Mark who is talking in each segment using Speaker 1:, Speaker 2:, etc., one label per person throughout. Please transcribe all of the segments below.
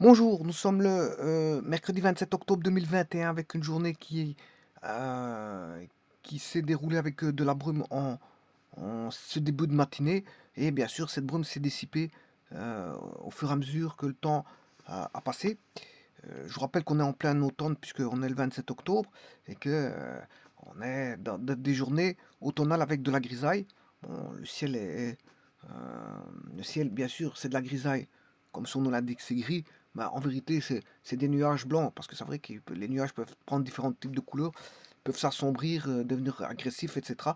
Speaker 1: Bonjour, nous sommes le mercredi 27 octobre 2021 avec une journée qui s'est déroulée avec de la brume en ce début de matinée. Et bien sûr, cette brume s'est dissipée au fur et à mesure que le temps a passé. Je vous rappelle qu'on est en plein automne puisqu'on est le 27 octobre et que on est dans des journées automnales avec de la grisaille. Bon, le ciel, bien sûr, c'est de la grisaille, comme son nom l'indique, c'est gris. Mais en vérité, c'est des nuages blancs, parce que c'est vrai que les nuages peuvent prendre différents types de couleurs, peuvent s'assombrir, devenir agressifs, etc.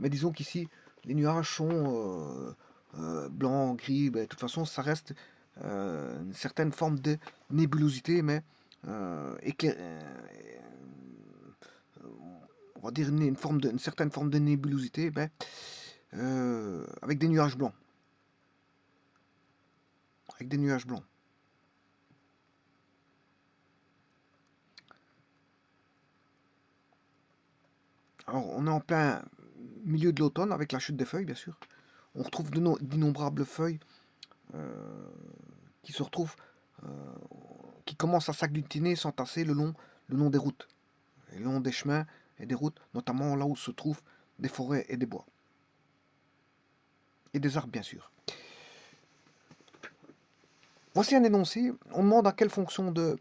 Speaker 1: Mais disons qu'ici, les nuages sont blancs, gris. Ben, de toute façon, ça reste une certaine forme de nébulosité, mais on va dire une certaine forme de nébulosité, ben, avec des nuages blancs. Avec des nuages blancs. Alors, on est en plein milieu de l'automne avec la chute des feuilles, bien sûr. On retrouve d'innombrables feuilles euh, qui se retrouvent, euh, qui commencent à s'agglutiner, s'entasser le long des routes, le long des chemins et des routes, notamment là où se trouvent des forêts et des bois. Et des arbres, bien sûr. Voici un énoncé. On demande à quelle fonction de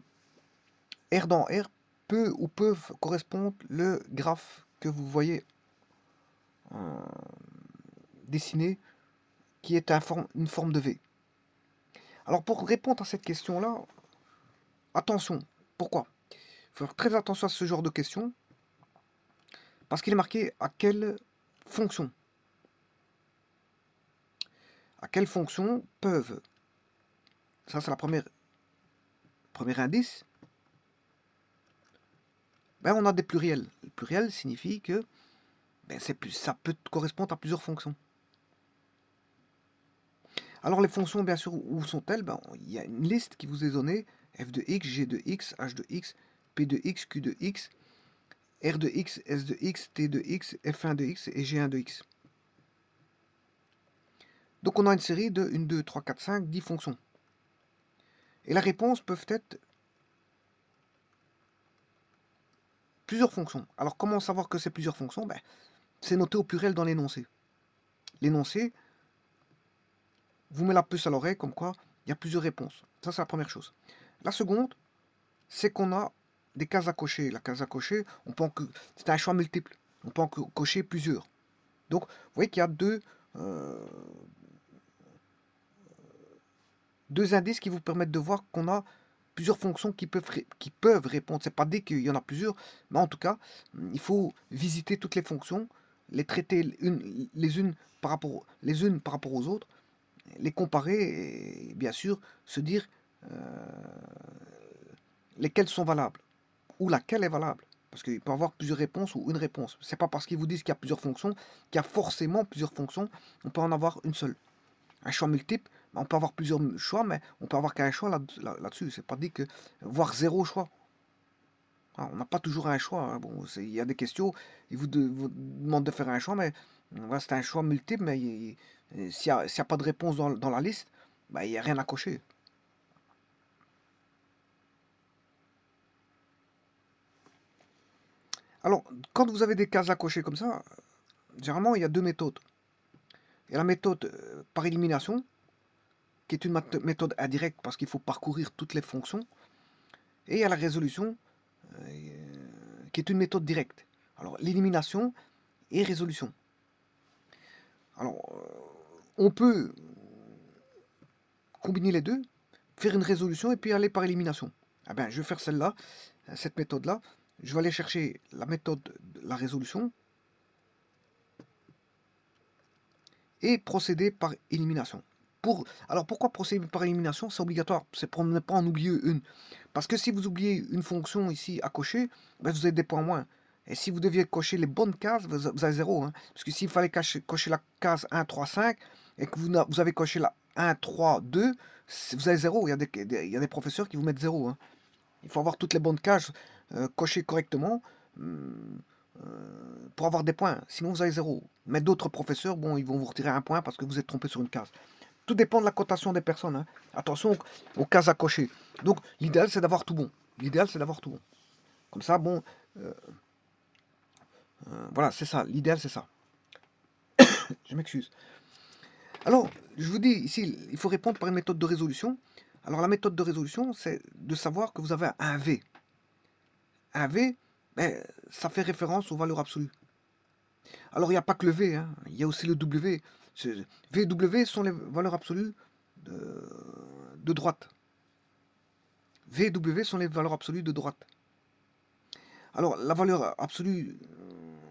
Speaker 1: R dans R peut ou peuvent correspondre le graphe que vous voyez euh, dessiné, qui est une forme de V. Alors pour répondre à cette question-là, attention. Pourquoi? Il faut faire très attention à ce genre de questions, parce qu'il est marqué à quelle fonction. À quelle fonction peuvent. Ça, c'est la premier indice. Ben, on a des pluriels. Le pluriel signifie que ben, ça peut correspondre à plusieurs fonctions. Alors les fonctions, bien sûr, où sont-elles? Ben, il y a une liste qui vous est donnée. F de x, g de x, h de x, p de x, q de x, r de x, s de x, t de x, f1 de x et g1 de x. Donc on a une série de 1, 2, 3, 4, 5, 10 fonctions. Et la réponse peut être plusieurs fonctions. Alors comment savoir que c'est plusieurs fonctions? Ben, c'est noté au pluriel dans l'énoncé. L'énoncé vous met la puce à l'oreille comme quoi il y a plusieurs réponses. Ça, c'est la première chose. La seconde, c'est qu'on a des cases à cocher. La case à cocher, c'est un choix multiple. On peut en cocher plusieurs. Donc, vous voyez qu'il y a euh, deux indices qui vous permettent de voir qu'on a plusieurs fonctions qui peuvent répondre. C'est pas dit qu'il y en a plusieurs, mais en tout cas, il faut visiter toutes les fonctions, les traiter les unes par rapport aux autres, les comparer et bien sûr se dire euh, lesquelles sont valables ou laquelle est valable. Parce qu'il peut y avoir plusieurs réponses ou une réponse. C'est pas parce qu'ils vous disent qu'il y a plusieurs fonctions qu'il y a forcément plusieurs fonctions. On peut en avoir une seule. Un choix multiple, on peut avoir plusieurs choix, mais on peut avoir qu'un choix là-dessus. C'est pas dit que voire zéro choix. Ah, on n'a pas toujours un choix. Hein. Bon, il y a des questions, vous demandent de faire un choix, mais voilà, c'est un choix multiple, mais s'il n'y a pas de réponse dans la liste, bah, il n'y a rien à cocher. Alors, quand vous avez des cases à cocher comme ça, généralement, il y a deux méthodes. Il y a la méthode par élimination, qui est une méthode indirecte parce qu'il faut parcourir toutes les fonctions. Et il y a la résolution, qui est une méthode directe. Alors, l'élimination et résolution. Alors, on peut combiner les deux, faire une résolution et puis aller par élimination. Ah ben, je vais faire celle-là, cette méthode-là. Je vais aller chercher la méthode de la résolution et procéder par élimination. Alors pourquoi procéder par élimination? C'est obligatoire, c'est pour ne pas en oublier une. Parce que si vous oubliez une fonction ici à cocher, ben vous avez des points moins. Et si vous deviez cocher les bonnes cases, vous avez 0. Hein. Parce que s'il fallait cocher la case 1, 3, 5, et que vous avez coché la 1, 3, 2, vous avez 0. Il y a des professeurs qui vous mettent 0. Hein. Il faut avoir toutes les bonnes cases cochées correctement pour avoir des points. Sinon, vous avez 0. Mais d'autres professeurs, bon, ils vont vous retirer un point parce que vous êtes trompé sur une case. Tout dépend de la cotation des personnes, hein. Attention aux cases à cocher. Donc, l'idéal, c'est d'avoir tout bon. L'idéal, c'est d'avoir tout bon. Comme ça, bon, voilà, c'est ça. L'idéal, c'est ça. Je m'excuse. Alors, je vous dis ici, il faut répondre par une méthode de résolution. Alors, la méthode de résolution, c'est de savoir que vous avez un V. Un V, ben, ça fait référence aux valeurs absolues. Alors, il n'y a pas que le V, hein, il y a aussi le W. VW sont les valeurs absolues de droite. VW sont les valeurs absolues de droite. Alors, la valeur absolue,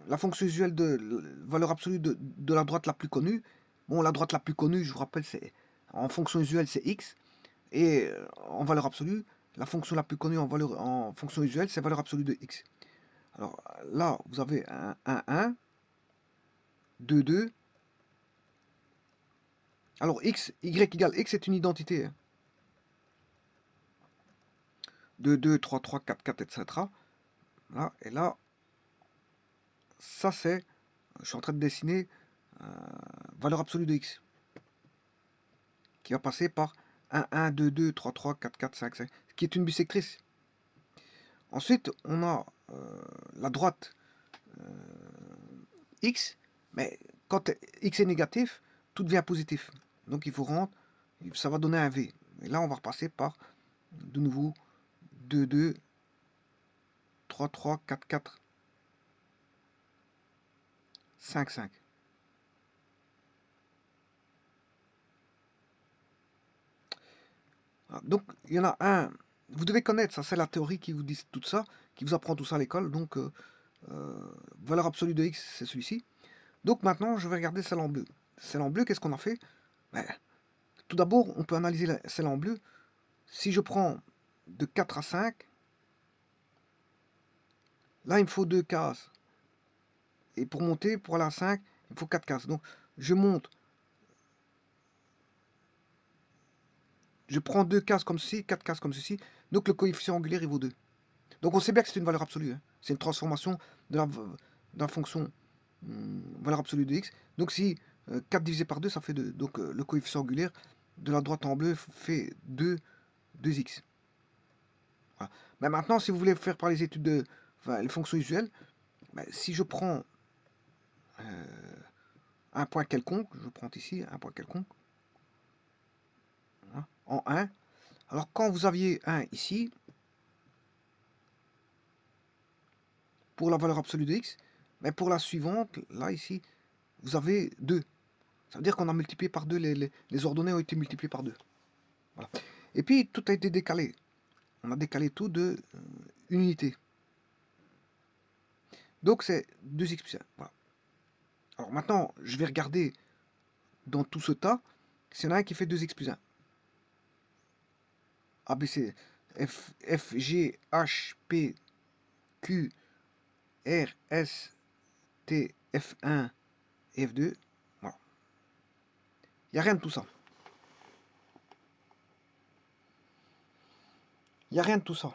Speaker 1: la fonction usuelle de valeur absolue de la droite la plus connue, bon, la droite la plus connue, je vous rappelle, c'est en fonction usuelle, c'est x, et en valeur absolue, la fonction la plus connue en fonction usuelle, c'est valeur absolue de x. Alors là, vous avez un 1, 2, 2. Alors x, y égale x est une identité. 2, 2, 3, 3, 4, 4, etc. Là, et là, ça c'est, je suis en train de dessiner valeur absolue de x, qui va passer par 1, 1, 2, 2, 3, 3, 4, 4, 5, 5, ce qui est une bisectrice. Ensuite, on a la droite x, mais quand x est négatif, tout devient positif. Donc il faut rendre, ça va donner un v. Et là, on va repasser par, de nouveau, 2, 2, 3, 3, 4, 4, 5, 5. Donc, il y en a un, vous devez connaître, ça c'est la théorie qui vous dit tout ça, qui vous apprend tout ça à l'école. Donc, valeur absolue de x, c'est celui-ci. Donc maintenant, je vais regarder celle en bleu. Celle en bleu, qu'est-ce qu'on a fait? Ben, tout d'abord, on peut analyser celle en bleu. Si je prends de 4 à 5, là, il me faut 2 cases. Et pour monter, pour aller à 5, il me faut 4 cases. Donc, je monte. Je prends 2 cases comme ceci, 4 cases comme ceci. Donc, le coefficient angulaire, il vaut 2. Donc, on sait bien que c'est une valeur absolue. Hein. C'est une transformation de la fonction valeur absolue de x. Donc, si 4 divisé par 2, ça fait 2. Donc, le coefficient angulaire de la droite en bleu fait 2x. Voilà. Mais maintenant, si vous voulez faire par les études de les fonctions usuelles, ben, si je prends un point quelconque, je prends ici un point quelconque, hein, en 1. Alors quand vous aviez 1 ici, pour la valeur absolue de x, mais pour la suivante, là ici, vous avez 2. Ça veut dire qu'on a multiplié par 2, les ordonnées ont été multipliées par 2. Voilà. Et puis tout a été décalé. On a décalé tout de une unité. Donc c'est 2x plus 1. Voilà. Alors maintenant, je vais regarder dans tout ce tas, s'il y en a un qui fait 2x plus 1. A, B, C, F, G, H, P, Q, R, S, T, F1 et F2. Voilà. Il n'y a rien de tout ça. Il n'y a rien de tout ça.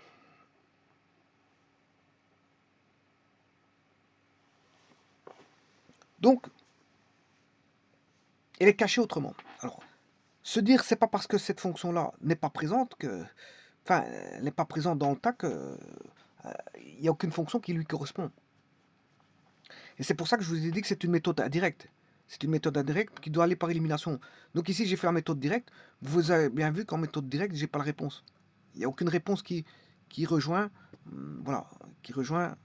Speaker 1: Donc, elle est cachée autrement. Alors, se dire c'est pas parce que cette fonction-là n'est pas présente que... Enfin, elle n'est pas présente dans le tas que... Il n'y a aucune fonction qui lui correspond. Et c'est pour ça que je vous ai dit que c'est une méthode indirecte. C'est une méthode indirecte qui doit aller par élimination. Donc ici, j'ai fait la méthode directe. Vous avez bien vu qu'en méthode directe, j'ai pas la réponse. Il n'y a aucune réponse qui rejoint... Voilà, qui rejoint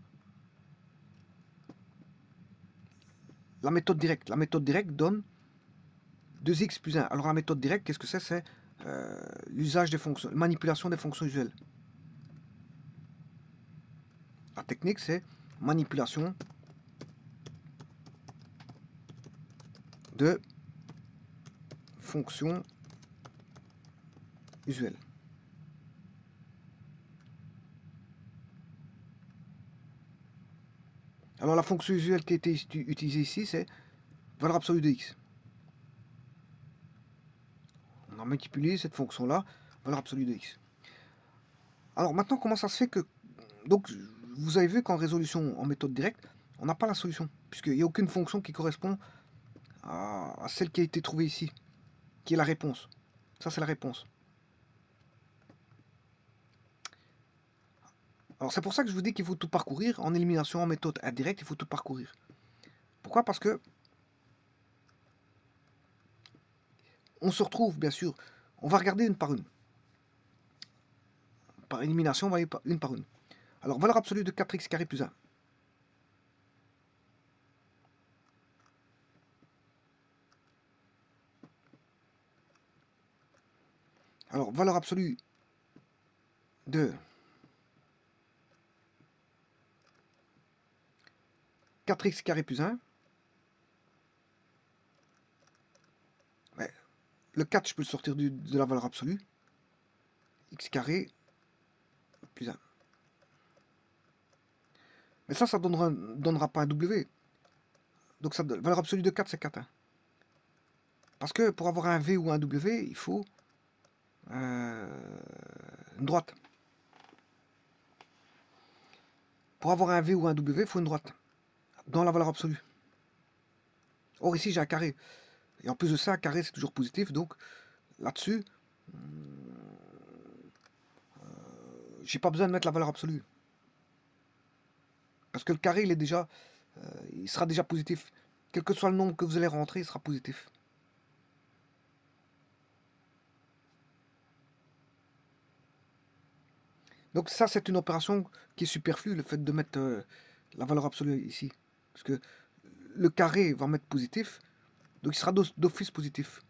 Speaker 1: la méthode directe. La méthode directe donne 2x plus 1. Alors la méthode directe, qu'est-ce que c'est? C'est l'usage des fonctions, manipulation des fonctions usuelles. La technique, c'est manipulation de fonctions usuelles. Alors la fonction usuelle qui a été utilisée ici, c'est valeur absolue de x. On a multiplié cette fonction-là, valeur absolue de x. Alors maintenant, comment ça se fait que... Donc, vous avez vu qu'en résolution en méthode directe, on n'a pas la solution, puisqu'il n'y a aucune fonction qui correspond à celle qui a été trouvée ici. qui est la réponse. Ça, c'est la réponse. Alors, c'est pour ça que je vous dis qu'il faut tout parcourir. En élimination, en méthode indirecte, il faut tout parcourir. Pourquoi? Parce que on se retrouve, bien sûr, on va regarder une par une. Par élimination, on va aller une par une. Alors, valeur absolue de 4x carré plus 1. Alors, valeur absolue de 4x carré plus 1. Ouais. Le 4, je peux le sortir de la valeur absolue. X carré plus 1. Mais ça donnera pas un W. Donc, ça, valeur absolue de 4, c'est 4. Hein. Parce que pour avoir un V ou un W, il faut une droite. Pour avoir un V ou un W, il faut une droite. Dans la valeur absolue. Or, ici, j'ai un carré. Et en plus de ça, un carré, c'est toujours positif. Donc, là-dessus, j'ai pas besoin de mettre la valeur absolue. Parce que le carré, il sera déjà positif. Quel que soit le nombre que vous allez rentrer, il sera positif. Donc ça, c'est une opération qui est superflue, le fait de mettre la valeur absolue ici. Parce que le carré va mettre positif, donc il sera d'office positif.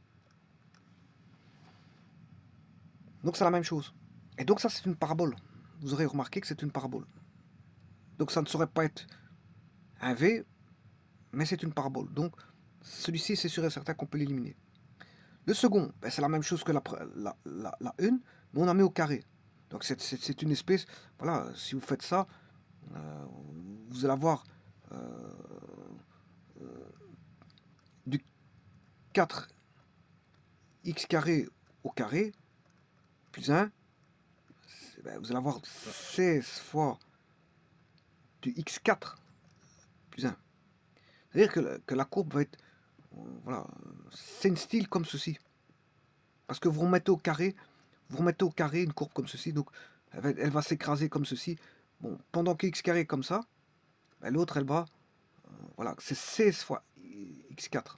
Speaker 1: Donc c'est la même chose. Et donc ça, c'est une parabole. Vous aurez remarqué que c'est une parabole. Donc ça ne saurait pas être un V, mais c'est une parabole. Donc celui-ci, c'est sûr et certain qu'on peut l'éliminer. Le second, ben, c'est la même chose que la une, mais on la met au carré. Donc c'est une espèce, voilà, si vous faites ça, vous allez avoir du 4x carré au carré, plus 1, ben, vous allez avoir 16 fois du x4 plus 1. C'est-à-dire que la courbe va être, voilà, c'est une style comme ceci. Parce que vous remettez au carré une courbe comme ceci, donc elle va s'écraser comme ceci. Bon, pendant que x carré est comme ça, ben, l'autre elle va, voilà, c'est 16 fois x4.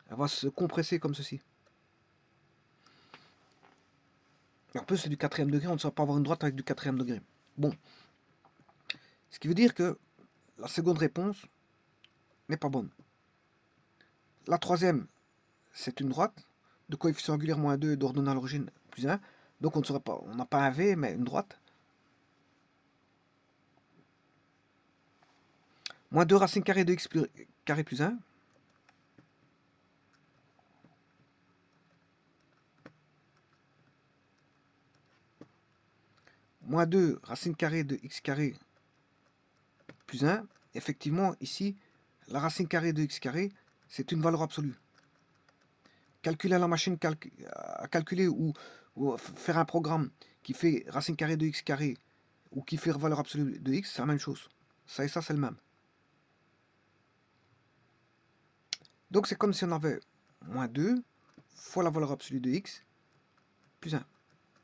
Speaker 1: Elle va se compresser comme ceci. Et en plus c'est du quatrième degré, on ne saura pas avoir une droite avec du quatrième degré. Bon, ce qui veut dire que la seconde réponse n'est pas bonne. La troisième, c'est une droite de coefficient angulaire moins 2 d'ordonnée à l'origine plus 1. Donc on ne saurait pas, on n'a pas un V mais une droite. Moins 2 racine carrée de x carré plus 1. Moins 2 racine carrée de x carré plus 1. Effectivement, ici, la racine carrée de x carré, c'est une valeur absolue. Calculer à la machine à calculer ou faire un programme qui fait racine carrée de x carré ou qui fait valeur absolue de x, c'est la même chose. Ça et ça, c'est le même. Donc c'est comme si on avait moins 2 fois la valeur absolue de x plus 1.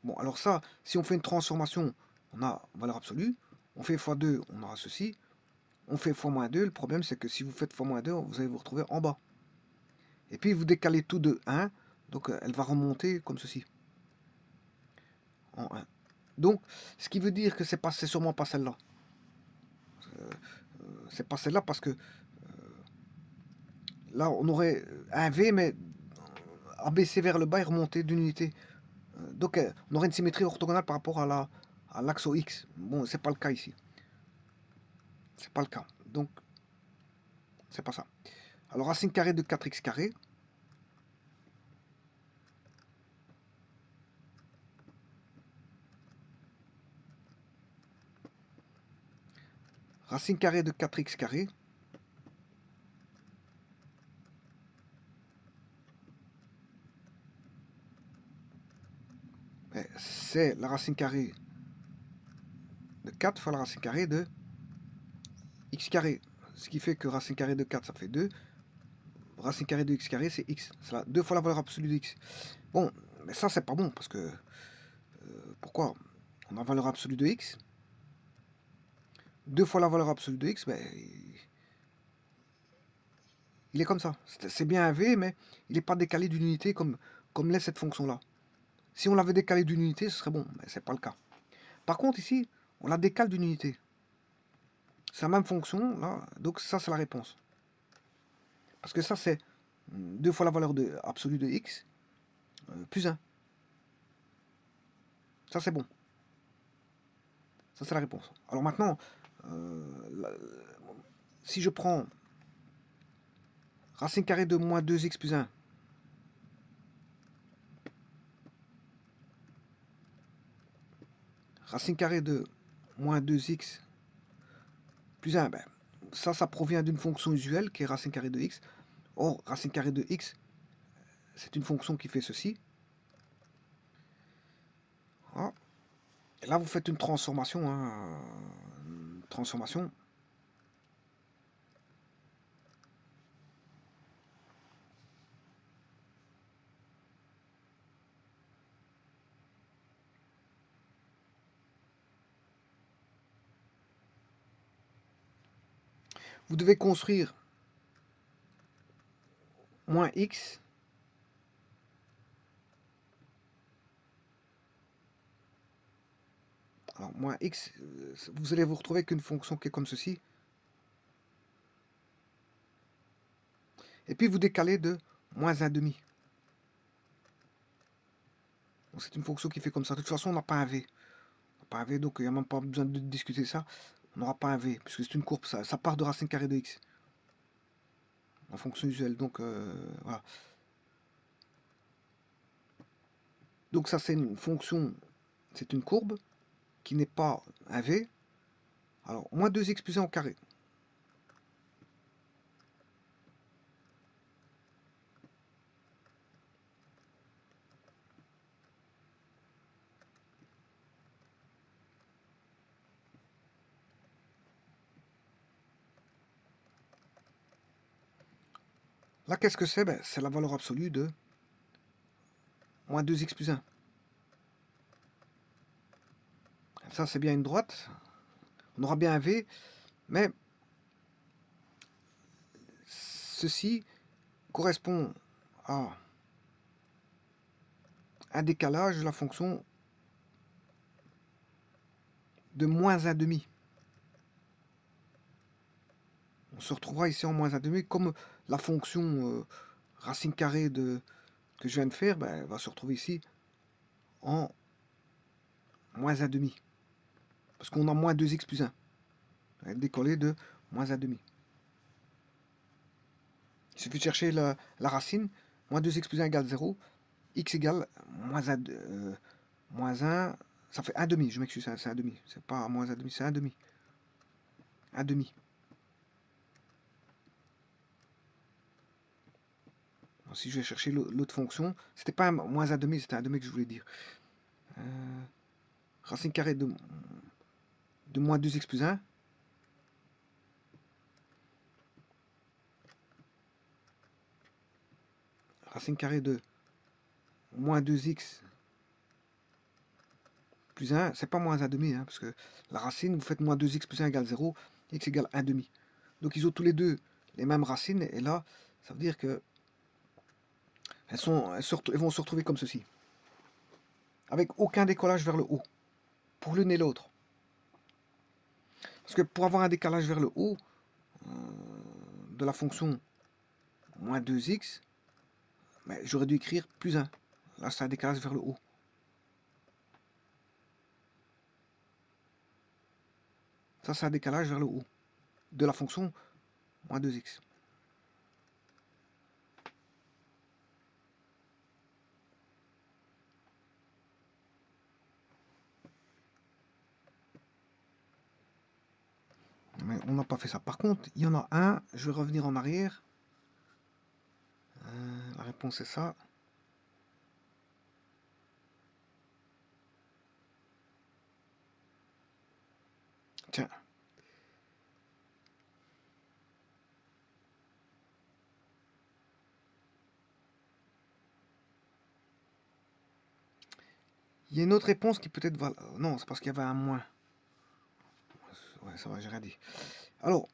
Speaker 1: Bon, alors ça, si on fait une transformation, on a valeur absolue. On fait x2, on aura ceci. On fait x moins 2. Le problème, c'est que si vous faites x moins 2, vous allez vous retrouver en bas. Et puis, vous décalez tout de 1. Donc, elle va remonter comme ceci. En 1. Donc, ce qui veut dire que c'est sûrement pas celle-là. C'est pas celle-là parce que là, on aurait un V, mais abaissé vers le bas et remonté d'une unité. Donc, on aurait une symétrie orthogonale par rapport à l'axe X. Bon, c'est pas le cas ici. C'est pas le cas. Donc, c'est pas ça. Alors, racine carrée de 4x carré. Racine carrée de 4x carré. C'est la racine carrée de 4 fois la racine carrée de x carré. Ce qui fait que racine carrée de 4, ça fait 2. racine carrée de x carré, c'est x. C'est là, 2 fois la valeur absolue de x. Bon, mais ça, c'est pas bon, parce que... pourquoi? On a valeur absolue de x. 2 fois la valeur absolue de x, ben, il est comme ça. C'est bien un v, mais il n'est pas décalé d'une unité comme l'est cette fonction-là. Si on l'avait décalé d'une unité, ce serait bon, mais c'est pas le cas. Par contre, ici, on la décale d'une unité. C'est la même fonction, là, donc ça, c'est la réponse. Parce que ça, c'est 2 fois la valeur absolue de x, plus 1. Ça, c'est bon. Ça, c'est la réponse. Alors maintenant, si je prends racine carrée de moins 2x plus 1, racine carrée de moins 2x plus 1, ben, ça provient d'une fonction usuelle qui est racine carrée de x. Or, racine carrée de x, c'est une fonction qui fait ceci. Voilà. Et là, vous faites une transformation. Transformation. Vous devez construire moins x alors moins x, vous allez vous retrouver avec une fonction qui est comme ceci. Et puis vous décalez de moins 1 demi. C'est une fonction qui fait comme ça. De toute façon, on n'a pas un v. On n'a pas un v, donc il n'y a même pas besoin de discuter ça. On n'aura pas un v, puisque c'est une courbe. Ça part de racine carrée de x. En fonction usuelle. Donc voilà. Donc ça, c'est une fonction, c'est une courbe qui n'est pas un v. Alors, moins 2x plus 1 au carré. Là, qu'est-ce que c'est? Ben, c'est la valeur absolue de moins 2x plus 1. Ça, c'est bien une droite. On aura bien un v, mais ceci correspond à un décalage de la fonction de moins 1 demi. On se retrouvera ici en moins 1 demi, comme la fonction racine carrée que je viens de faire, ben, va se retrouver ici en moins 1 demi. Parce qu'on a moins 2x plus 1. Elle est décollée de moins 1 demi. Il suffit de chercher la racine. Moins 2x plus 1 égale 0. X égale moins 1. Ça fait 1 demi, je m'excuse, c'est 1 demi. C'est pas moins 1 demi, c'est 1 demi. 1 demi. Si je vais chercher l'autre fonction, c'était pas moins 1 demi, c'était 1 demi que je voulais dire. Racine carrée de moins 2x plus 1. Racine carrée de moins 2x plus 1, c'est pas moins 1 demi, parce que la racine, vous faites moins 2x plus 1 égale 0, x égale 1 demi. Donc ils ont tous les deux les mêmes racines, et là, ça veut dire que elles vont se retrouver comme ceci, avec aucun décollage vers le haut, pour l'une et l'autre. Parce que pour avoir un décalage vers le haut de la fonction moins 2x, j'aurais dû écrire plus 1. Là, c'est un décalage vers le haut. Ça, c'est un décalage vers le haut de la fonction moins 2x. Mais on n'a pas fait ça. Par contre, il y en a un, je vais revenir en arrière. La réponse est ça. Tiens. Il y a une autre réponse qui peut être valable. Non, c'est parce qu'il y avait un moins. Ouais, ça va, j'ai rien dit. Alors,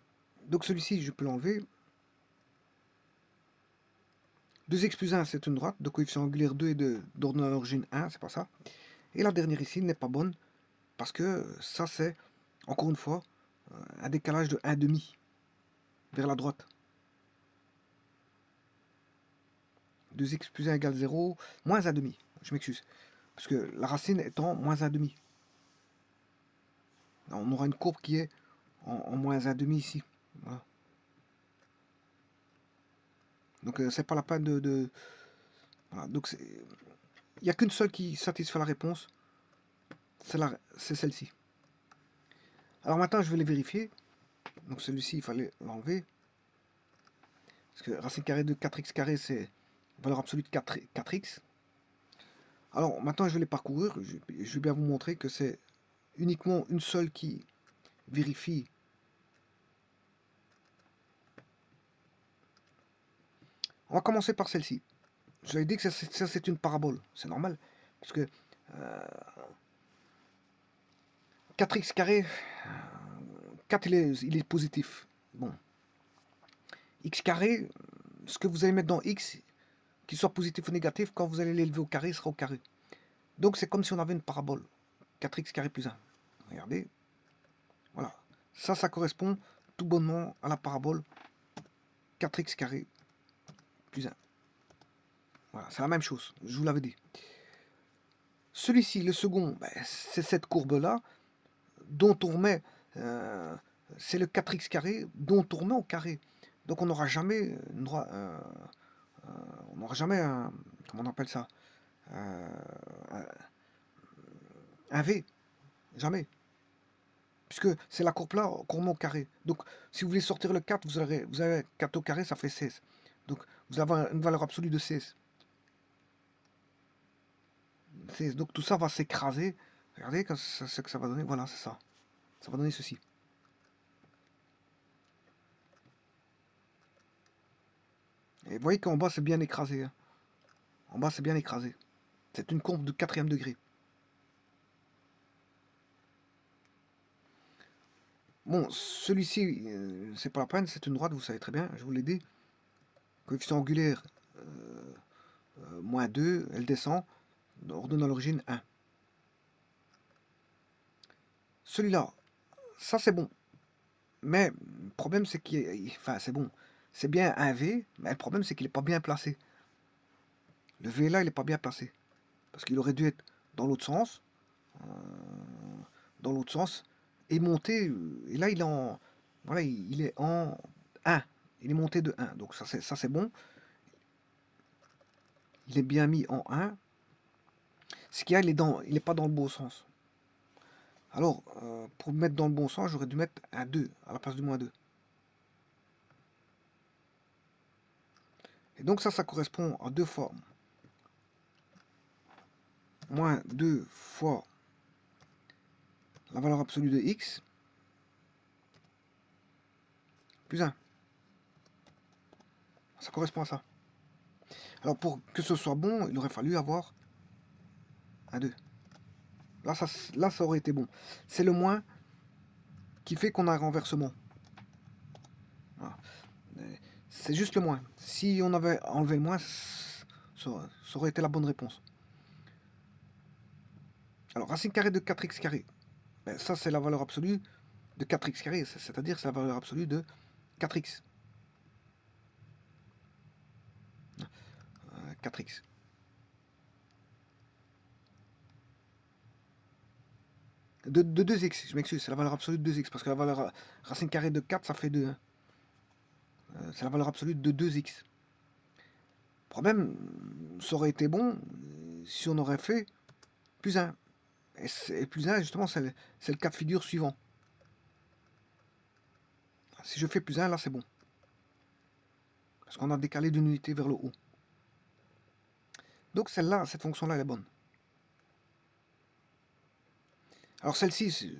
Speaker 1: donc celui-ci, je peux l'enlever. 2x plus 1, c'est une droite, de coefficient angulaire 2 et d'ordre à l'origine 1, c'est pas ça. Et la dernière ici n'est pas bonne, parce que ça, c'est, encore une fois, un décalage de 1,5 vers la droite. 2x plus 1 égale 0, moins 1,5. Je m'excuse. Parce que la racine étant moins 1,5. On aura une courbe qui est en moins 1,5 ici. Voilà. Donc c'est pas la peine de... Voilà. Donc il n'y a qu'une seule qui satisfait la réponse. C'est celle-ci. Alors maintenant je vais les vérifier. Donc celui-ci il fallait l'enlever. Parce que racine carrée de 4x carré c'est valeur absolue de 4x. Alors maintenant je vais les parcourir. Je vais bien vous montrer que c'est uniquement une seule qui vérifie. On va commencer par celle-ci. Je vous avais dit que ça c'est une parabole. C'est normal. Parce que 4x carré, 4 il est positif. Bon. X carré, ce que vous allez mettre dans X, qu'il soit positif ou négatif, quand vous allez l'élever au carré, il sera au carré. Donc c'est comme si on avait une parabole. 4x carré plus 1. Regardez. Voilà. Ça correspond tout bonnement à la parabole 4x carré plus 1. Voilà, c'est la même chose, je vous l'avais dit. Celui-ci, le second, ben, c'est cette courbe-là, dont on remet, c'est le 4x carré, dont on remet au carré. Donc on n'aura jamais on n'aura jamais un, comment on appelle ça, un, un V, jamais. Puisque c'est la courbe là qu'on remet au carré. Donc si vous voulez sortir le 4, vous avez 4 au carré, ça fait 16. Donc vous avez une valeur absolue de 16. Donc tout ça va s'écraser. Regardez ce que ça va donner. Voilà, c'est ça. Ça va donner ceci. Et vous voyez qu'en bas, c'est bien écrasé. Hein. En bas, c'est bien écrasé. C'est une courbe de 4e degré. Bon, celui-ci, c'est pas la peine, c'est une droite, vous savez très bien, je vous l'ai dit. Coefficient angulaire, moins 2, elle descend, ordonne à l'origine 1. Celui-là, ça c'est bon. Mais le problème, c'est qu'il enfin, c'est bon. C'est bien un V, mais le problème, c'est qu'il n'est pas bien placé. Le V là, il n'est pas bien placé. Parce qu'il aurait dû être dans l'autre sens. euh, dans l'autre sens. Et monter. Et là, il est en. Voilà, il est en 1. Il est monté de 1. Donc ça c'est bon. Il est bien mis en 1. Ce qu'il y a, il est pas dans le bon sens. Alors, pour me mettre dans le bon sens, j'aurais dû mettre un 2 à la place du moins 2. Et donc ça correspond à 2 fois moins 2 fois la valeur absolue de x plus 1. Ça correspond à ça. Alors pour que ce soit bon, il aurait fallu avoir un 2. Là, ça aurait été bon. C'est le moins qui fait qu'on a un renversement. Voilà. C'est juste le moins. Si on avait enlevé le moins, ça aurait été la bonne réponse. Alors, racine carrée de 4x carré. Ben, ça, c'est la valeur absolue de 4x carré. C'est-à-dire, c'est la valeur absolue de 4x. 4x. De 2x, je m'excuse, c'est la valeur absolue de 2x. Parce que la valeur racine carrée de 4, ça fait 2. Hein. C'est la valeur absolue de 2x. Problème, ça aurait été bon si on aurait fait plus 1. Et plus 1, justement, c'est le cas de figure suivant. Si je fais plus 1, là, c'est bon. Parce qu'on a décalé d'une unité vers le haut. Donc celle-là, cette fonction-là, elle est bonne. Alors celle-ci,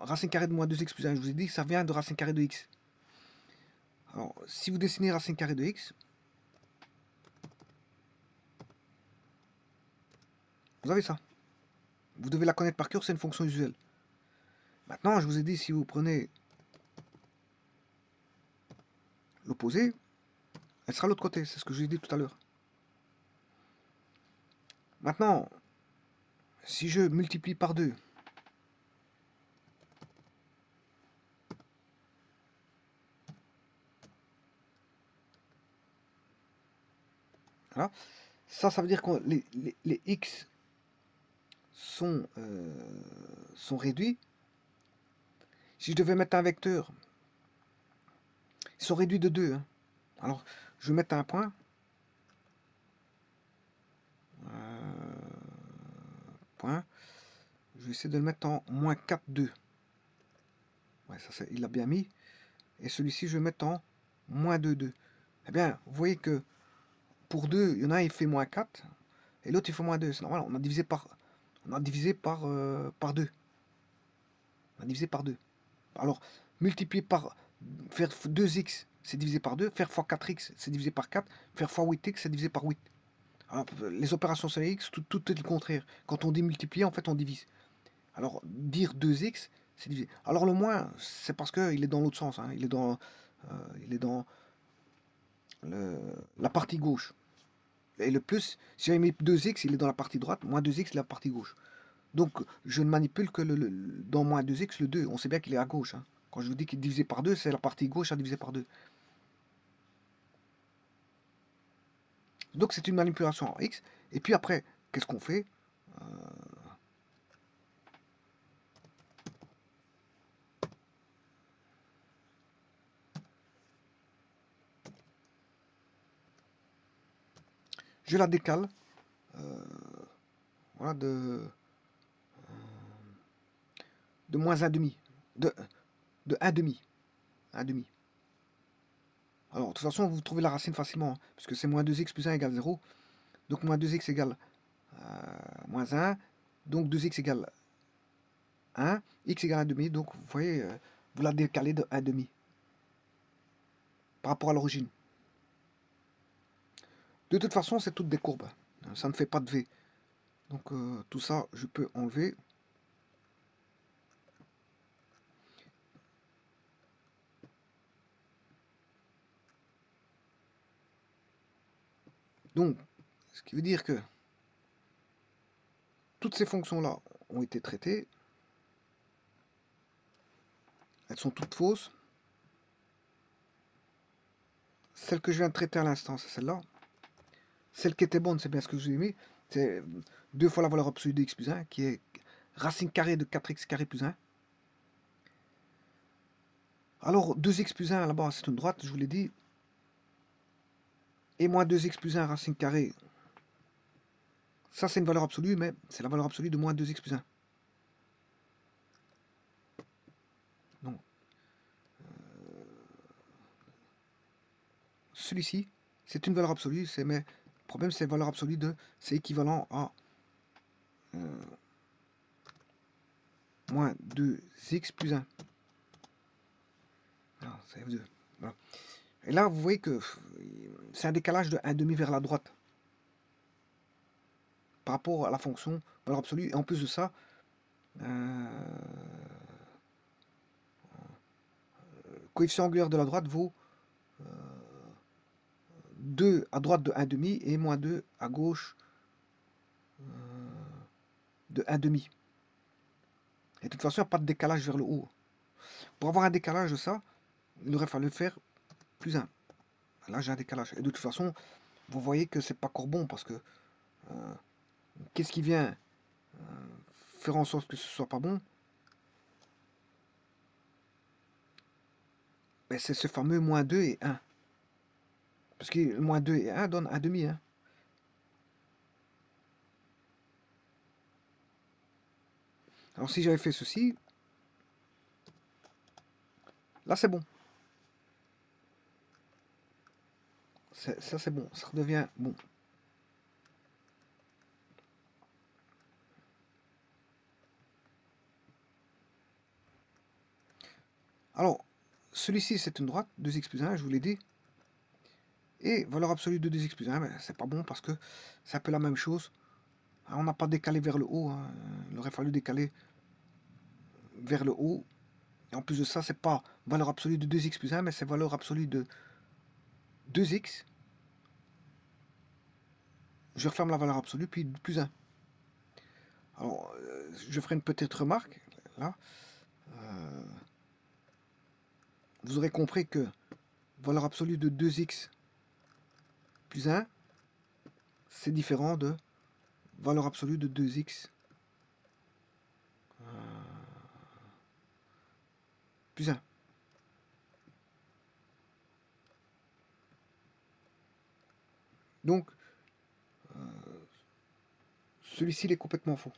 Speaker 1: racine carrée de moins 2x plus 1, je vous ai dit que ça vient de racine carrée de x. Alors, si vous dessinez racine carrée de x, vous avez ça. Vous devez la connaître par cœur, c'est une fonction usuelle. Maintenant, je vous ai dit, si vous prenez l'opposé, elle sera l'autre côté. C'est ce que je vous ai dit tout à l'heure. Maintenant, si je multiplie par 2, voilà, ça veut dire que les x sont réduits. Si je devais mettre un vecteur, ils sont réduits de 2. Hein. Alors, je vais mettre un point. Point. Je vais essayer de le mettre en moins 4, 2. Ouais, ça, il l'a bien mis. Et celui-ci, je vais mettre en moins 2, 2. Eh bien, vous voyez que pour 2, il y en a un, il fait moins 4. Et l'autre, il fait moins 2. C'est normal, on a divisé par 2. On a divisé par 2. Alors, multiplier par... Faire 2x, c'est divisé par 2. Faire fois 4x, c'est divisé par 4. Faire fois 8x, c'est divisé par 8. Alors, les opérations sur les x, tout est le contraire. Quand on dit multiplier, en fait, on divise. Alors, dire 2x, c'est divisé. Alors, le moins, c'est parce qu'il est dans l'autre sens. Hein. Il est dans la partie gauche. Et le plus, si j'avais mis 2x, il est dans la partie droite. Moins 2x, la partie gauche. Donc, je ne manipule que dans moins 2x, le 2. On sait bien qu'il est à gauche. Hein. Quand je vous dis qu'il est divisé par 2, c'est la partie gauche à diviser par 2. Donc, c'est une manipulation en x. Et puis après, qu'est-ce qu'on fait? Je la décale. Voilà, de moins 1,5. De 1,5. 1,5. Alors, de toute façon, vous trouvez la racine facilement, hein, puisque c'est moins 2x plus 1 égale 0. Donc, moins 2x égale moins 1. Donc, 2x égale 1. X égale 1,5. Donc, vous voyez, vous la décalez de 1,5 par rapport à l'origine. De toute façon, c'est toutes des courbes. Ça ne fait pas de V. Donc, tout ça, je peux enlever. Donc, ce qui veut dire que toutes ces fonctions-là ont été traitées. Elles sont toutes fausses. Celle que je viens de traiter à l'instant, c'est celle-là. Celle qui était bonne, c'est bien ce que je vous ai mis. C'est 2 fois la valeur absolue de x plus 1, qui est racine carrée de 4x carré plus 1. Alors, 2x plus 1, là-bas, c'est une droite, je vous l'ai dit. Et moins 2x plus 1 racine carrée. Ça, c'est une valeur absolue, mais c'est la valeur absolue de moins 2x plus 1. Donc, celui-ci, c'est une valeur absolue, mais le problème, c'est la valeur absolue de... C'est équivalent à moins 2x plus 1. Ah, c'est F2. Voilà. Et là, vous voyez que c'est un décalage de 1,5 vers la droite par rapport à la fonction valeur absolue. Et en plus de ça, coefficient angulaire de la droite vaut 2 à droite de 1,5 et moins 2 à gauche de 1,5. Et de toute façon, il n'y a pas de décalage vers le haut. Pour avoir un décalage de ça, il aurait fallu faire plus 1. Là, j'ai un décalage. Et de toute façon, vous voyez que c'est pas courbon parce que qu'est-ce qui vient faire en sorte que ce soit pas bon? Ben, c'est ce fameux moins 2 et 1. Parce que moins 2 et 1 donne 1,5. Hein. Alors si j'avais fait ceci, là c'est bon. Ça c'est bon, ça redevient bon. Alors, celui-ci c'est une droite, 2x plus 1, je vous l'ai dit. Et valeur absolue de 2x plus 1, ben, c'est pas bon parce que c'est un peu la même chose. Hein, on n'a pas décalé vers le haut. Hein. Il aurait fallu décaler vers le haut. Et en plus de ça, c'est pas valeur absolue de 2x plus 1, mais c'est valeur absolue de 2x. Je referme la valeur absolue, puis plus 1. Alors, je ferai une petite remarque. Là, vous aurez compris que valeur absolue de 2x plus 1, c'est différent de valeur absolue de 2x plus 1. Donc, celui-ci il est complètement faux.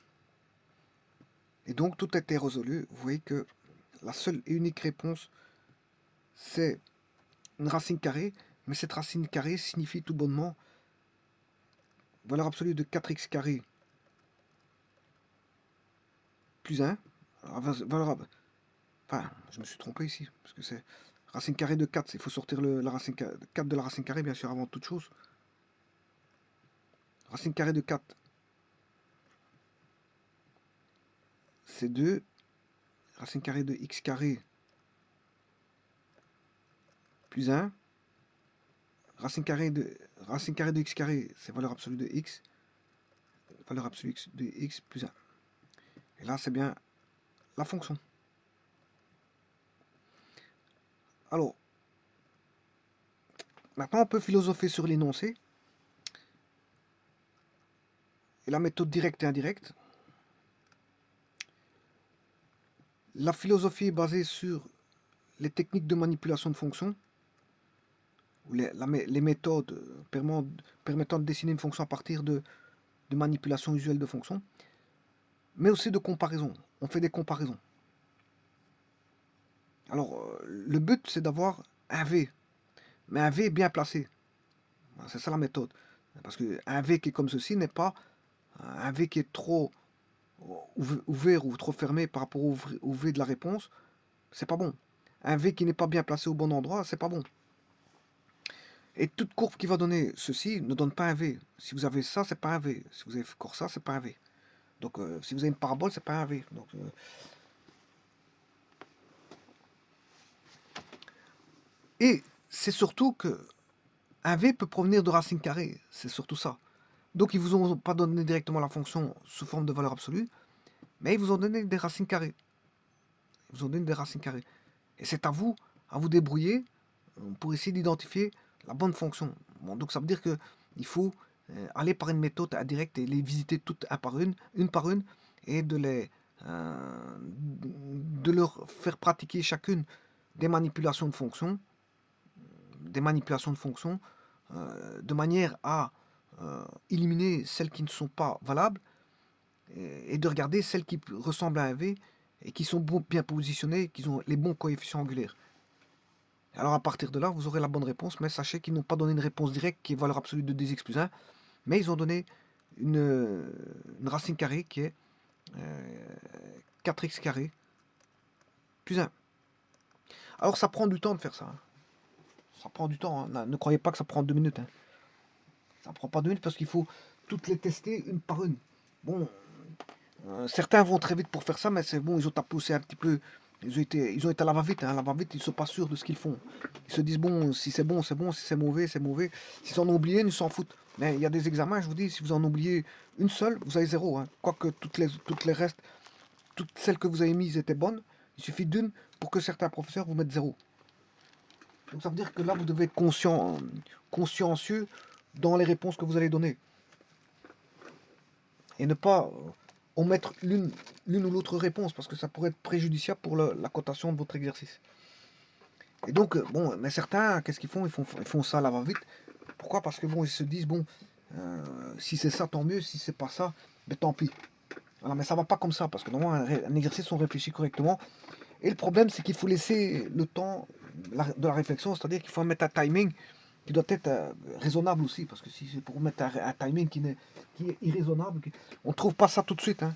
Speaker 1: Et donc, tout a été résolu. Vous voyez que la seule et unique réponse, c'est une racine carrée. Mais cette racine carrée signifie tout bonnement valeur absolue de 4x carré plus 1. Alors, enfin, je me suis trompé ici, parce que c'est racine carrée de 4. Il faut sortir la racine 4 de la racine carrée, bien sûr, avant toute chose. Racine carrée de 4, c'est 2. Racine carrée de x carré plus 1. Racine carrée de x carré, c'est valeur absolue de x. Valeur absolue de x plus 1. Et là, c'est bien la fonction. Alors, maintenant, on peut philosopher sur l'énoncé. Et la méthode directe et indirecte. La philosophie est basée sur les techniques de manipulation de fonctions, ou les méthodes permettant de dessiner une fonction à partir de manipulation usuelle de fonctions, mais aussi de comparaison. On fait des comparaisons. Alors, le but, c'est d'avoir un V, mais un V bien placé. C'est ça la méthode. Parce qu'un V qui est comme ceci n'est pas un V qui est trop ouvert ou trop fermé par rapport au V de la réponse. C'est pas bon. Un V qui n'est pas bien placé au bon endroit, c'est pas bon. Et toute courbe qui va donner ceci ne donne pas un V. Si vous avez ça, c'est pas un V. Si vous avez encore ça, c'est pas un V. Donc, si vous avez une parabole, c'est pas un V. Donc, et c'est surtout que un V peut provenir de racine carrée. C'est surtout ça. Donc, ils vous ont pas donné directement la fonction sous forme de valeur absolue, mais ils vous ont donné des racines carrées. Ils vous ont donné des racines carrées. Et c'est à vous débrouiller pour essayer d'identifier la bonne fonction. Bon, donc ça veut dire que il faut aller par une méthode indirecte et les visiter toutes une par une, et de leur faire pratiquer chacune des manipulations de fonctions, de manière à éliminer celles qui ne sont pas valables et de regarder celles qui ressemblent à un V et qui sont bien positionnées, qui ont les bons coefficients angulaires. Alors à partir de là, vous aurez la bonne réponse, mais sachez qu'ils n'ont pas donné une réponse directe qui est valeur absolue de 2x plus 1, mais ils ont donné une racine carrée qui est 4x carré plus 1. Alors ça prend du temps de faire ça. Ça prend du temps. Hein. Ne croyez pas que ça prend 2 minutes. Hein. Ça prend pas 2 minutes parce qu'il faut toutes les tester une par une. Bon, certains vont très vite pour faire ça, mais c'est bon, ils ont tapé aussi un petit peu. Ils ont été à la va-vite. Hein. À la va-vite, ils ne sont pas sûrs de ce qu'ils font. Ils se disent, bon, si c'est bon, c'est bon. Si c'est mauvais, c'est mauvais. S'ils en ont oublié, ils s'en foutent. Mais il y a des examens, je vous dis, si vous en oubliez une seule, vous avez 0. Hein. Quoique toutes les restes, toutes celles que vous avez mises étaient bonnes. Il suffit d'une pour que certains professeurs vous mettent 0. Donc ça veut dire que là, vous devez être consciencieux dans les réponses que vous allez donner. Et ne pas omettre l'une ou l'autre réponse, parce que ça pourrait être préjudiciable pour la cotation de votre exercice. Et donc, bon, mais certains, qu'est-ce qu'ils font, ils font ça là-bas vite. Pourquoi? Parce que bon, ils se disent, bon, si c'est ça, tant mieux, si c'est pas ça, ben tant pis. Voilà, mais ça va pas comme ça, parce que normalement, un exercice, on réfléchit correctement. Et le problème, c'est qu'il faut laisser le temps de la réflexion, c'est-à-dire qu'il faut mettre un timing qui doit être raisonnable aussi, parce que si c'est pour mettre un timing qui est irraisonnable, on ne trouve pas ça tout de suite. Hein.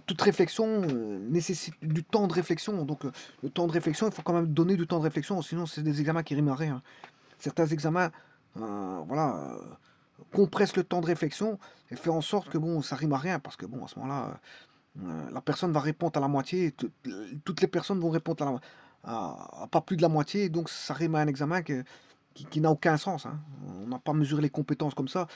Speaker 1: Toute réflexion nécessite du temps de réflexion, donc le temps de réflexion, il faut quand même donner du temps de réflexion, sinon c'est des examens qui riment à rien. Certains examens, voilà, compresse le temps de réflexion et fait en sorte que bon, ça rime à rien, parce que bon, à ce moment-là, la personne va répondre à la moitié, toutes les personnes vont répondre à pas plus de la moitié, donc ça rime à un examen qui n'a aucun sens, hein. On n'a pas mesuré les compétences comme ça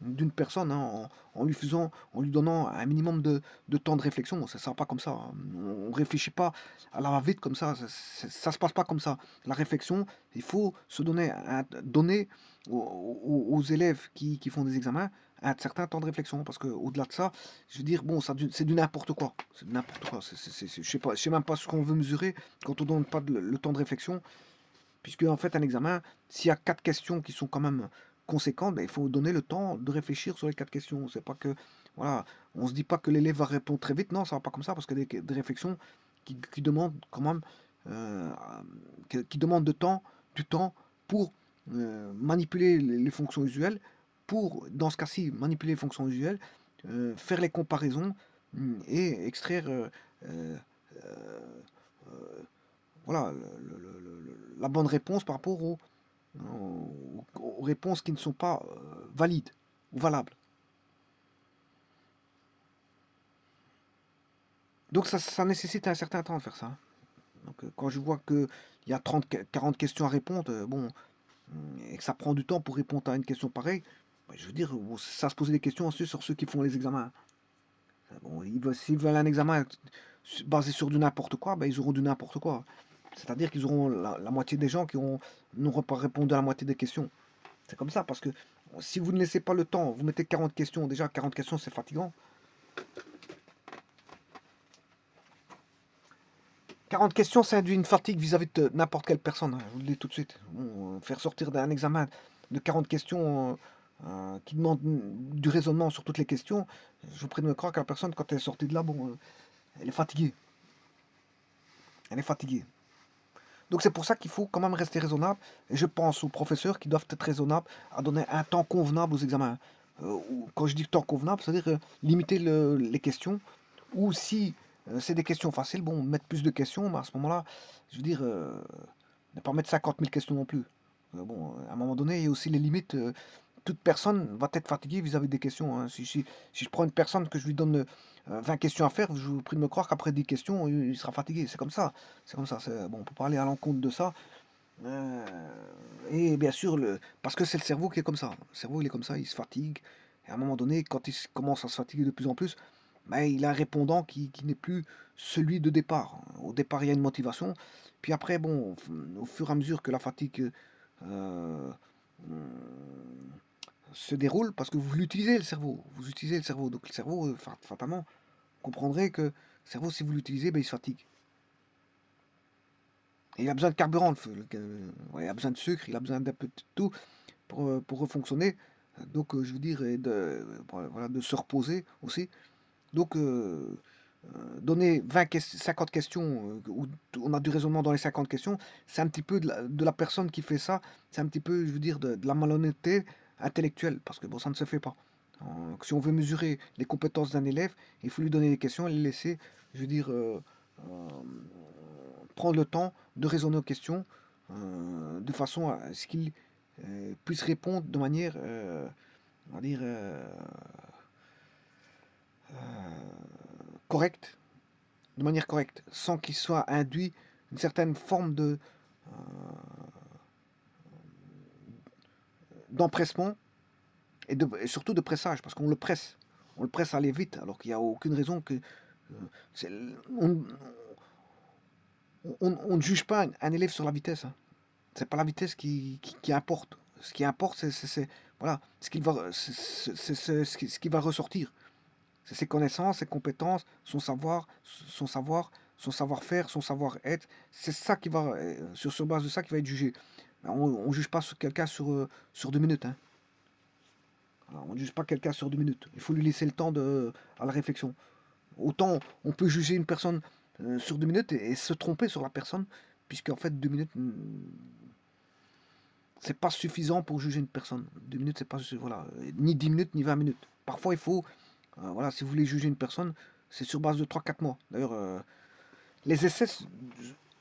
Speaker 1: d'une personne, hein, en lui donnant un minimum de temps de réflexion. Ça ne sert pas comme ça, hein. On ne réfléchit pas à la va-vite comme ça se passe pas comme ça. La réflexion, il faut se donner aux élèves qui font des examens un certain temps de réflexion, parce qu'au-delà de ça, je veux dire, bon, c'est du n'importe quoi. C'est du n'importe quoi. Je sais même pas ce qu'on veut mesurer quand on donne pas le temps de réflexion, puisque en fait, un examen, s'il y a 4 questions qui sont quand même conséquentes, ben, il faut donner le temps de réfléchir sur les 4 questions. C'est pas que, voilà, on se dit pas que l'élève va répondre très vite. Non, ça va pas comme ça, parce que des réflexions qui demandent quand même, euh, qui demandent du temps pour manipuler les fonctions usuelles, pour, dans ce cas-ci, manipuler les fonctions usuelles, faire les comparaisons, et extraire euh, euh, euh, voilà, la bonne réponse par rapport aux réponses qui ne sont pas valides ou valables. Donc ça nécessite un certain temps de faire ça. Donc quand je vois qu'il y a 40 questions à répondre, bon, et que ça prend du temps pour répondre à une question pareille, bah, je veux dire, bon, ça se poser des questions ensuite sur ceux qui font les examens. Bon, s'ils veulent un examen basé sur du n'importe quoi, ben, ils auront du n'importe quoi. C'est-à-dire qu'ils auront la moitié des gens qui n'auront pas répondu à la moitié des questions. C'est comme ça, parce que si vous ne laissez pas le temps, vous mettez 40 questions, déjà 40 questions c'est fatigant. 40 questions, ça induit une fatigue vis-à-vis de n'importe quelle personne, hein, je vous le dis tout de suite. Bon, faire sortir d'un examen de 40 questions qui demande du raisonnement sur toutes les questions, je vous prie de me croire que la personne, quand elle est sortie de là, bon, elle est fatiguée. Elle est fatiguée. Donc c'est pour ça qu'il faut quand même rester raisonnable. Et je pense aux professeurs qui doivent être raisonnables à donner un temps convenable aux examens. Quand je dis temps convenable, c'est-à-dire limiter les questions. Ou si c'est des questions faciles, bon, mettre plus de questions, mais à ce moment-là, je veux dire, ne pas mettre 50 000 questions non plus. Bon, à un moment donné, il y a aussi les limites. Toute personne va être fatiguée vis-à-vis des questions, hein. Si je prends une personne que je lui donne 20 questions à faire, je vous prie de me croire qu'après 10 questions, il sera fatigué. C'est comme ça. C'est comme ça. Bon, on peut pas aller à l'encontre de ça. Euh, et bien sûr, parce que c'est le cerveau qui est comme ça. Le cerveau, il est comme ça, il se fatigue. Et à un moment donné, quand commence à se fatiguer de plus en plus, ben, il a un répondant qui n'est plus celui de départ. Au départ, il y a une motivation. Puis après, bon, au fur et à mesure que la fatigue euh, se déroule, parce que vous l'utilisez le cerveau. Vous utilisez le cerveau. Donc le cerveau, fatalement, comprendrez que le cerveau, si vous l'utilisez, ben, il se fatigue. Et il a besoin de carburant, le feu. Ouais, il a besoin de sucre, il a besoin d'un peu de tout pour refonctionner. Donc, je veux dire, et voilà, de se reposer aussi. Donc, donner 50 questions, où on a du raisonnement dans les 50 questions, c'est un petit peu de la personne qui fait ça, c'est un petit peu, je veux dire, de la malhonnêteté intellectuelle, parce que bon, ça ne se fait pas. Si on veut mesurer les compétences d'un élève, il faut lui donner des questions et le laisser, je veux dire, euh, prendre le temps de raisonner aux questions, de façon à ce qu'il puisse répondre de manière, on va dire, correcte, de manière correcte, sans qu'il soit induit une certaine forme d'empressement et surtout de pressage, parce qu'on le presse. On le presse à aller vite, alors qu'il n'y a aucune raison que. C'est- on, on ne juge pas un élève sur la vitesse, hein. C'est pas la vitesse qui importe. Ce qui importe, voilà, ce qu'il va, ce qui va ressortir. C'est ses connaissances, ses compétences, son savoir-faire, son savoir-être. C'est ça qui va, sur base de ça, qui va être jugé. On ne juge pas sur quelqu'un sur 2 minutes, hein. Voilà, on ne juge pas quelqu'un sur 2 minutes. Il faut lui laisser le temps à la réflexion. Autant on peut juger une personne sur 2 minutes et se tromper sur la personne, puisque en fait 2 minutes, c'est pas suffisant pour juger une personne. 2 minutes, c'est pas voilà, ni 10 minutes, ni 20 minutes. Parfois, il faut, voilà, si vous voulez juger une personne, c'est sur base de 3 4 mois. D'ailleurs, les essais,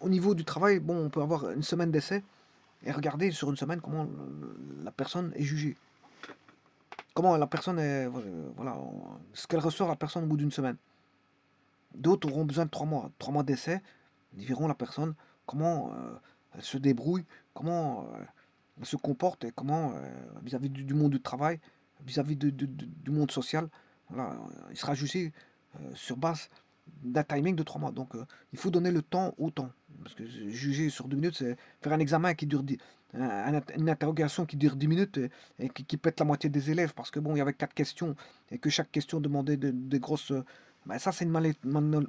Speaker 1: au niveau du travail, bon, on peut avoir une semaine d'essai et regarder sur une semaine comment la personne est jugée. comment la personne est, voilà, ce qu'elle ressort la personne au bout d'une semaine. D'autres auront besoin de 3 mois d'essai. Ils verront la personne, comment elle se débrouille, comment elle se comporte et comment vis-à-vis du monde du travail, vis-à-vis du monde social. Voilà, il sera jugé sur base d'un timing de 3 mois. Donc il faut donner le temps au temps. Parce que juger sur 2 minutes, c'est faire un examen qui dure une interrogation qui dure 10 minutes et qui pète la moitié des élèves. Parce que bon, il y avait 4 questions et que chaque question demandait des grosses. Ben ça, c'est une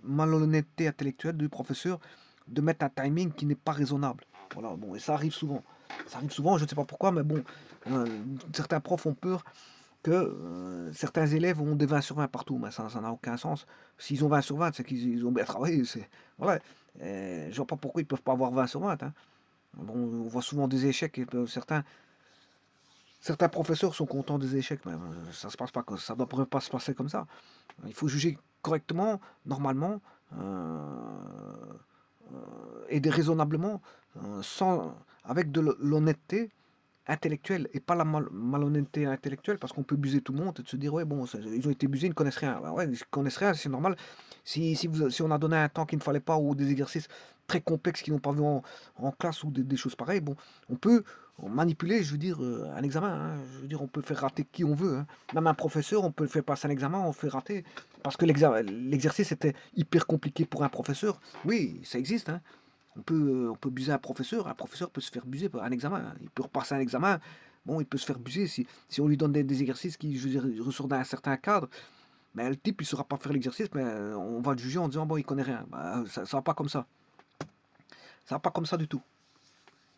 Speaker 1: malhonnêteté intellectuelle du professeur de mettre un timing qui n'est pas raisonnable. Voilà, bon, et ça arrive souvent. Ça arrive souvent, je ne sais pas pourquoi, mais bon, euh, certains profs ont peur que certains élèves ont des 20 sur 20 partout, mais ça n'a aucun sens. S'ils ont 20 sur 20, c'est qu'ils ont bien travaillé. Voilà. Je vois pas pourquoi ils peuvent pas avoir 20 sur 20. Hein. Bon, on voit souvent des échecs et certains professeurs sont contents des échecs, mais ça se passe pas, ça ne devrait pas se passer comme ça. Il faut juger correctement, normalement, et déraisonnablement, sans, avec de l'honnêteté intellectuelle et pas la malhonnêteté intellectuelle, parce qu'on peut buser tout le monde et de se dire, ouais, bon, ils ont été busés, ils ne connaissent rien. Bah ouais, ils ne connaissent rien, c'est normal. Si on a donné un temps qu'il ne fallait pas ou des exercices très complexes qu'ils n'ont pas vu en classe ou des choses pareilles, bon, on peut manipuler, je veux dire, un examen. Hein. Je veux dire, on peut faire rater qui on veut. Hein. Même un professeur, on peut le faire passer un examen, on fait rater. Parce que l'exercice était hyper compliqué pour un professeur. Oui, ça existe. Hein. On peut buser un professeur peut se faire buser par un examen, hein. Il peut repasser un examen, bon, il peut se faire buser si on lui donne des exercices qui, je veux dire, ressortent d'un certain cadre, mais le type, il ne saura pas faire l'exercice, mais on va le juger en disant, bon, il connaît rien. Bah, ça va pas comme ça. Ça va pas comme ça du tout.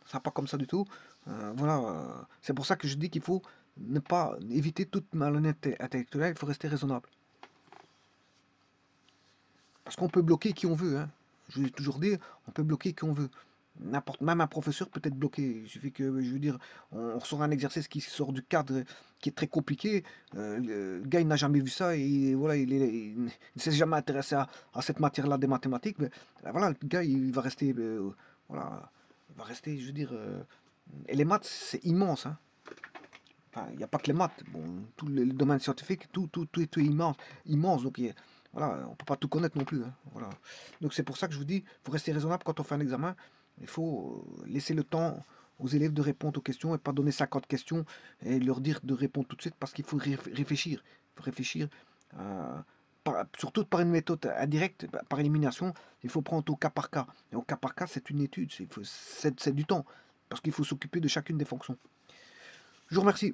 Speaker 1: Ça va pas comme ça du tout. Voilà, c'est pour ça que je dis qu'il faut ne pas éviter toute malhonnêteté intellectuelle, il faut rester raisonnable. Parce qu'on peut bloquer qui on veut, hein. Je l'ai toujours dit, on peut bloquer qui on veut. N'importe, même un professeur peut être bloqué. Il suffit que, je veux dire, on ressort un exercice qui sort du cadre, qui est très compliqué. Le gars, il n'a jamais vu ça et voilà, il ne s'est jamais intéressé à cette matière-là des mathématiques. Mais voilà, le gars, il va rester, voilà, il va rester, je veux dire. Et les maths, c'est immense, hein. Enfin, il n'y a pas que les maths. Bon, tout le domaine scientifique, tout est immense, immense. Donc, voilà, on ne peut pas tout connaître non plus. Hein, voilà. Donc, c'est pour ça que je vous dis, il faut rester raisonnable quand on fait un examen. Il faut laisser le temps aux élèves de répondre aux questions et pas donner 50 questions et leur dire de répondre tout de suite parce qu'il faut réfléchir. Il faut réfléchir, surtout par une méthode indirecte, par élimination. Il faut prendre au cas par cas. Et au cas par cas, c'est une étude, c'est du temps parce qu'il faut s'occuper de chacune des fonctions. Je vous remercie.